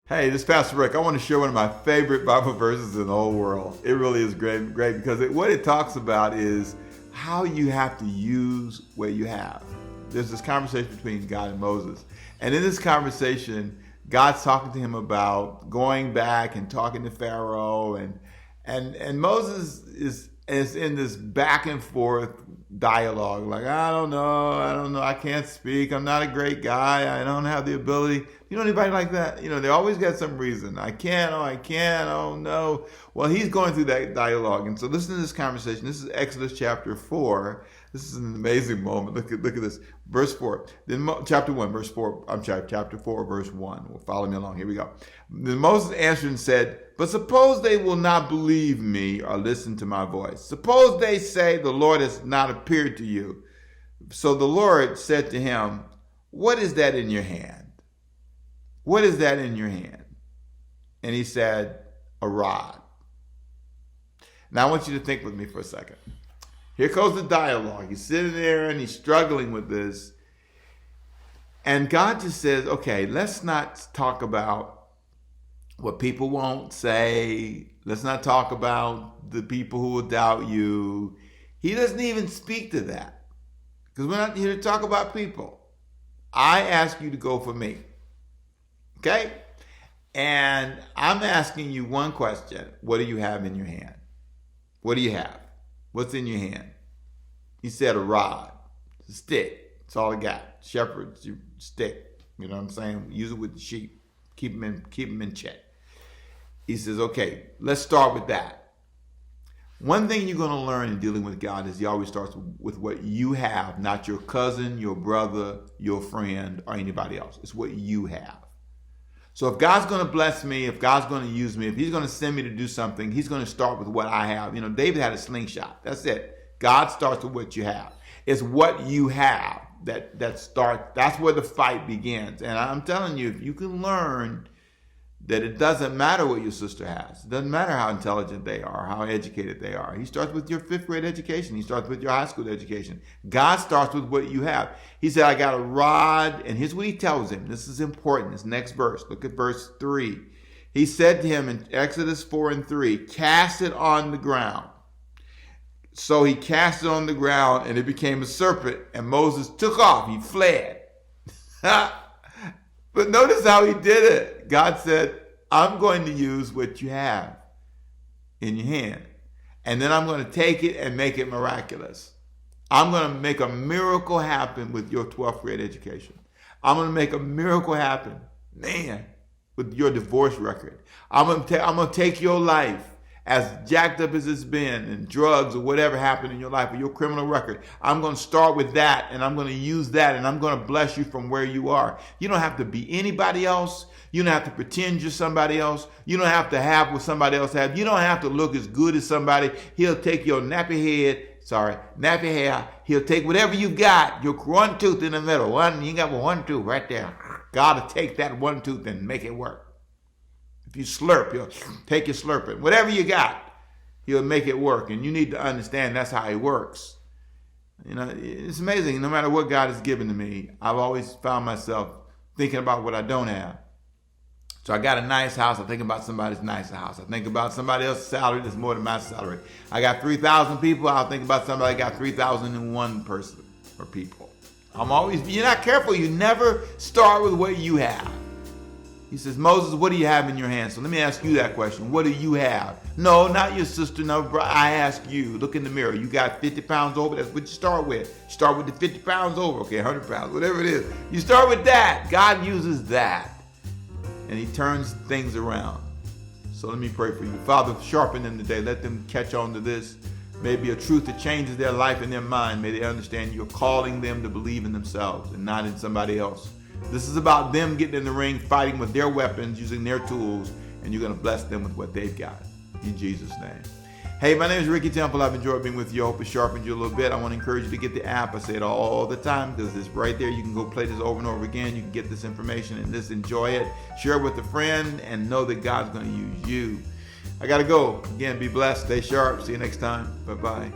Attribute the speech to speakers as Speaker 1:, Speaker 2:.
Speaker 1: Hey, this is Pastor Rick. I want to share one of my favorite Bible verses in the whole world. It really is great because what it talks about is how you have to use what you have. There's this conversation between God and Moses. And in this conversation, God's talking to him about going back and talking to Pharaoh. And Moses is in this back and forth dialogue. Like, I don't know. I can't speak. I'm not a great guy. I don't have the ability. You know anybody like that? You know, they always got some reason. I can't. Oh, no. Well, he's going through that dialogue. And so listen to this conversation. This is Exodus chapter 4. This is an amazing moment. Look at this. Verse 4. Then chapter 1, verse 4. I'm sorry, chapter 4, verse 1. Well, follow me along. Here we go. Then Moses answered and said, but suppose they will not believe me or listen to my voice. Suppose they say the Lord has not appeared to you. So the Lord said to him, what is that in your hand? What is that in your hand? And he said, a rod. Now I want you to think with me for a second. Here goes the dialogue. He's sitting there and he's struggling with this. And God just says, okay, let's not talk about what people won't say. Let's not talk about the people who will doubt you. He doesn't even speak to that because we're not here to talk about people. I ask you to go for me. Okay? And I'm asking you one question. What do you have in your hand? What do you have? What's in your hand? He said a rod, a stick. That's all I got. Shepherd's stick. You know what I'm saying? Use it with the sheep. Keep them in check. He says, okay, let's start with that. One thing you're going to learn in dealing with God is he always starts with what you have, not your cousin, your brother, your friend, or anybody else. It's what you have. So if God's going to bless me, if God's going to use me, if he's going to send me to do something, he's going to start with what I have. You know, David had a slingshot. That's it. God starts with what you have. It's what you have that starts. That's where the fight begins. And I'm telling you, if you can learn that it doesn't matter what your sister has. It doesn't matter how intelligent they are, how educated they are. He starts with your 5th grade education. He starts with your high school education. God starts with what you have. He said, I got a rod. And here's what he tells him. This is important. This next verse. Look at verse 3. He said to him in Exodus 4:3, cast it on the ground. So he cast it on the ground and it became a serpent. And Moses took off. He fled. But notice how he did it. God said, I'm going to use what you have in your hand. And then I'm going to take it and make it miraculous. I'm going to make a miracle happen with your 12th grade education. I'm going to make a miracle happen, man, with your divorce record. I'm going to take your life, as jacked up as it's been, and drugs or whatever happened in your life or your criminal record. I'm going to start with that, and I'm going to use that, and I'm going to bless you from where you are. You don't have to be anybody else. You don't have to pretend you're somebody else. You don't have to have what somebody else has. You don't have to look as good as somebody. He'll take your nappy hair. He'll take whatever you got, your one tooth in the middle. You got one tooth right there. God will take that one tooth and make it work. If you slurp, he'll take your slurping. Whatever you got, he'll make it work. And you need to understand that's how he works. You know, it's amazing. No matter what God has given to me, I've always found myself thinking about what I don't have. So I got a nice house. I think about somebody's nicer house. I think about somebody else's salary that's more than my salary. I got 3,000 people. I'll think about somebody that got 3,001 person or people. You're not careful. You never start with what you have. He says, Moses, what do you have in your hand? So let me ask you that question. What do you have? No, not your sister. No, bro. I ask you, look in the mirror. You got 50 pounds over. That's what you start with. You start with the 50 pounds over. Okay, 100 pounds, whatever it is. You start with that. God uses that. And he turns things around. So let me pray for you. Father, sharpen them today. Let them catch on to this. Maybe a truth that changes their life and their mind. May they understand you're calling them to believe in themselves and not in somebody else. This is about them getting in the ring, fighting with their weapons, using their tools, and you're going to bless them with what they've got. In Jesus' name. Hey, my name is Ricky Temple. I've enjoyed being with you. I hope it sharpened you a little bit. I want to encourage you to get the app. I say it all the time because it's right there. You can go play this over and over again. You can get this information and just enjoy it. Share it with a friend and know that God's going to use you. I got to go. Again, be blessed. Stay sharp. See you next time. Bye-bye.